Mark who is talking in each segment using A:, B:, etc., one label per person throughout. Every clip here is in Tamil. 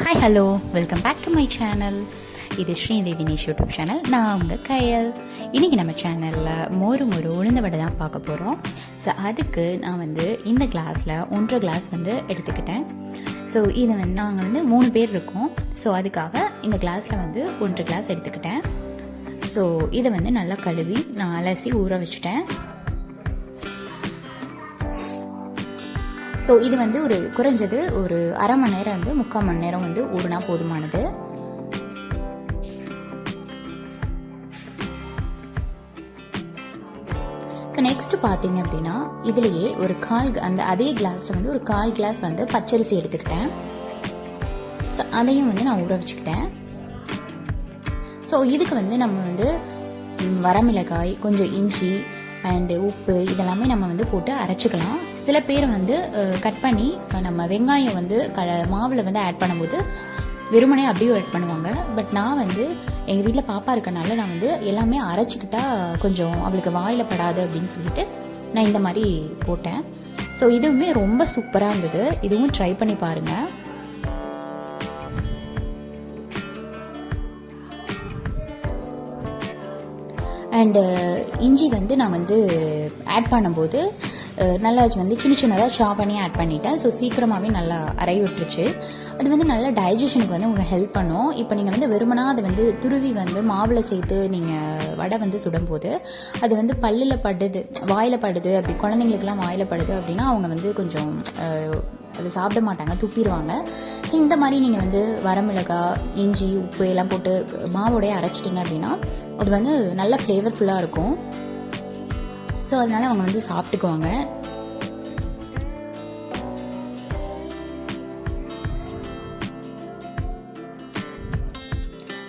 A: Hi hello, welcome back to my channel. இது ஸ்ரீதேவி தினேஷ் யூடியூப் சேனல். நான் உங்கள் கயல். இன்றைக்கி நம்ம சேனலில் மொறு உளுந்த வடை தான் பார்க்க போகிறோம். ஸோ அதுக்கு நான் இந்த கிளாஸில் 1.5 கிளாஸ் எடுத்துக்கிட்டேன். ஸோ இது நாங்கள் 3 பேர் இருக்கோம். ஸோ அதுக்காக இந்த கிளாஸில் 1.5 கிளாஸ் எடுத்துக்கிட்டேன். ஸோ இதை நல்லா கழுவி நான் அலசி ஊற வச்சுட்டேன். ஸோ இது ஒரு குறைஞ்சது ஒரு அரை மணி நேரம் 3/4 மணி நேரம் ஊறினா போதுமானது. ஸோ நெக்ஸ்ட் பார்த்தீங்க அப்படின்னா இதுலேயே ஒரு அதே கிளாஸில் ஒரு 1/4 கிளாஸ் பச்சரிசி எடுத்துக்கிட்டேன். ஸோ அதையும் நான் ஊற வச்சுக்கிட்டேன். ஸோ இதுக்கு நம்ம வரமிளகாய், கொஞ்சம் இஞ்சி அண்டு உப்பு இதெல்லாமே நம்ம போட்டு அரைச்சிக்கலாம். சில பேர் கட் பண்ணி நம்ம வெங்காயம் மாவில் ஆட் பண்ணும்போது வெறுமனே அப்படியே ஆட் பண்ணுவாங்க. பட் நான் எங்கள் வீட்டில் பாப்பா இருக்கனால நான் எல்லாமே அரைச்சிக்கிட்டா கொஞ்சம் அவளுக்கு வாயில் படாது அப்படின்னு சொல்லிட்டு நான் இந்த மாதிரி போட்டேன். ஸோ இதுவுமே ரொம்ப சூப்பராக இருந்தது. இதுவும் ட்ரை பண்ணி பாருங்கள். அண்டு இஞ்சி நான் ஆட் பண்ணும்போது நல்லா சின்ன சின்னதாக சாப் பண்ணி ஆட் பண்ணிட்டேன். ஸோ சீக்கிரமாகவே நல்லா அரைய விட்டுருச்சு. அது நல்லா டைஜஷனுக்கு உங்களுக்கு ஹெல்ப் பண்ணும். இப்போ நீங்கள் வெறுமனா அதை துருவி மாவில் சேர்த்து நீங்கள் வடை சுடும்போது அது பல்லில் படுது, வாயில் படுது, அப்படி குழந்தைங்களுக்குலாம் வாயில் படுது அப்படின்னா அவங்க கொஞ்சம் அது சாப்பிட மாட்டாங்க, துப்பிடுவாங்க. ஸோ இந்த மாதிரி நீங்கள் வரமிளகாய், இஞ்சி, உப்பு எல்லாம் போட்டு மாவோடைய அரைச்சிட்டிங்க அப்படின்னா அது நல்ல ஃப்ளேவர்ஃபுல்லாக இருக்கும். ஸோ அதனால் அவங்க சாப்பிட்டுக்குவாங்க.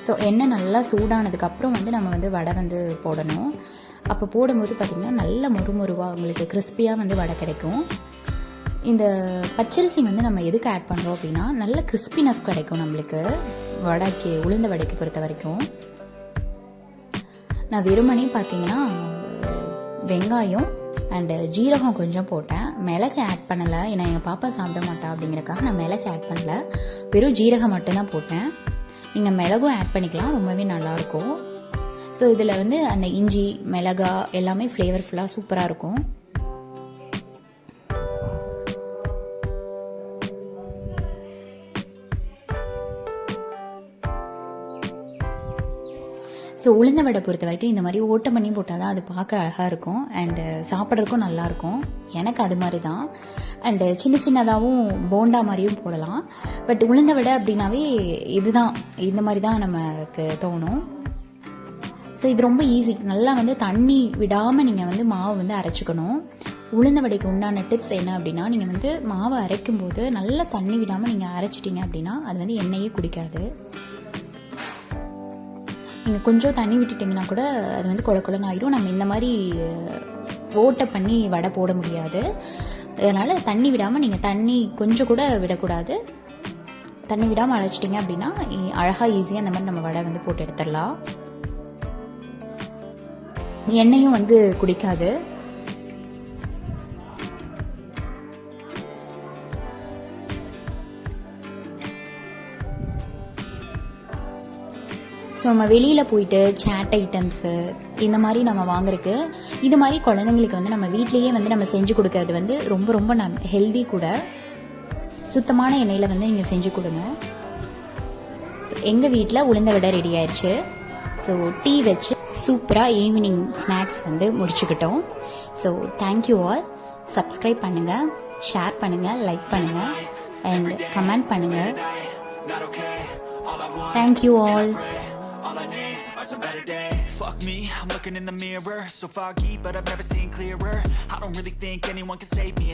A: ஸோ எண்ணெய் நல்லா சூடானதுக்கப்புறம் நம்ம வடை போடணும். அப்போ போடும்போது பார்த்திங்கன்னா நல்ல மொறுமொருவாக உங்களுக்கு கிறிஸ்பியாக வடை கிடைக்கும். இந்த பச்சரிசி நம்ம எதுக்கு ஆட் பண்ணுறோம் அப்படின்னா நல்ல கிறிஸ்பினஸ் கிடைக்கும் நம்மளுக்கு வடைக்கு, உளுந்த வடைக்கு பொறுத்த வரைக்கும். நான் வெறுமனே பார்த்தீங்கன்னா வெங்காயம் அண்டு ஜீரகம் கொஞ்சம் போட்டேன். மிளகு ஆட் பண்ணலை, ஏன்னா எங்கள் பாப்பா சாப்பிட மாட்டா அப்படிங்கிறக்காக நான் மிளகு ஆட் பண்ணல. வெறும் ஜீரகம் மட்டும்தான் போட்டேன். நீங்கள் மிளகும் ஆட் பண்ணிக்கலாம், ரொம்பவே நல்லாயிருக்கும். ஸோ இதில் அந்த இஞ்சி, மிளகா எல்லாமே ஃப்ளேவர்ஃபுல்லாக சூப்பராக இருக்கும். ஸோ உளுந்த வடை பொறுத்த வரைக்கும் இந்த மாதிரி ஓட்டை பண்ணி போட்டால் தான் அது பார்க்க அழகாக இருக்கும் அண்டு சாப்பிட்றதுக்கும் நல்லாயிருக்கும். எனக்கு அது மாதிரி தான். அண்டு சின்ன சின்னதாகவும் போண்டா மாதிரியும் போடலாம். பட் உளுந்த வடை அப்படின்னாவே இதுதான், இந்த மாதிரி தான் நமக்கு தோணும். ஸோ இது ரொம்ப ஈஸி. நல்லா தண்ணி விடாமல் நீங்கள் மாவு அரைச்சிக்கணும். உளுந்த வடைக்கு உண்டான டிப்ஸ் என்ன அப்படின்னா நீங்கள் மாவை அரைக்கும் போது நல்லா தண்ணி விடாமல் நீங்கள் அரைச்சிட்டிங்க அப்படின்னா அது எண்ணெயே குடிக்காது. நீங்கள் கொஞ்சம் தண்ணி விட்டுட்டிங்கன்னா கூட அது கொல கொலன்னு ஆயிடும். நம்ம இந்த மாதிரி ஓட்டை பண்ணி வடை போட முடியாது. அதனால் தண்ணி விடாமல் நீங்கள் தண்ணி கொஞ்சம் கூட விடக்கூடாது. தண்ணி விடாமல் அழைச்சிட்டிங்க அப்படின்னா அழகாக ஈஸியாக இந்த மாதிரி நம்ம வடை போட்டு எடுத்துடலாம். எண்ணெயும் குடிக்காது. ஸோ நம்ம வெளியில் போயிட்டு சாட் ஐட்டம்ஸு இந்த மாதிரி நம்ம வாங்குறதுக்கு இது மாதிரி குழந்தைங்களுக்கு நம்ம வீட்லேயே நம்ம செஞ்சு கொடுக்கறது ரொம்ப ரொம்ப ஹெல்தி கூட. சுத்தமான எண்ணெயில் நீங்கள் செஞ்சு கொடுங்க. ஸோ எங்கள் வீட்டில் உளுந்த வடை ரெடி ஆயிடுச்சு. ஸோ டீ வச்சு சூப்பராக ஈவினிங் ஸ்நாக்ஸ் முடிச்சுக்கிட்டோம். So thank you all. சப்ஸ்கிரைப் பண்ணுங்கள், ஷேர் பண்ணுங்கள், லைக் பண்ணுங்கள் அண்ட் கமெண்ட் பண்ணுங்கள். Thank you all. A better day. Fuck me, I'm looking in the mirror, so foggy, but I've never seen clearer. I don't really think anyone can save me.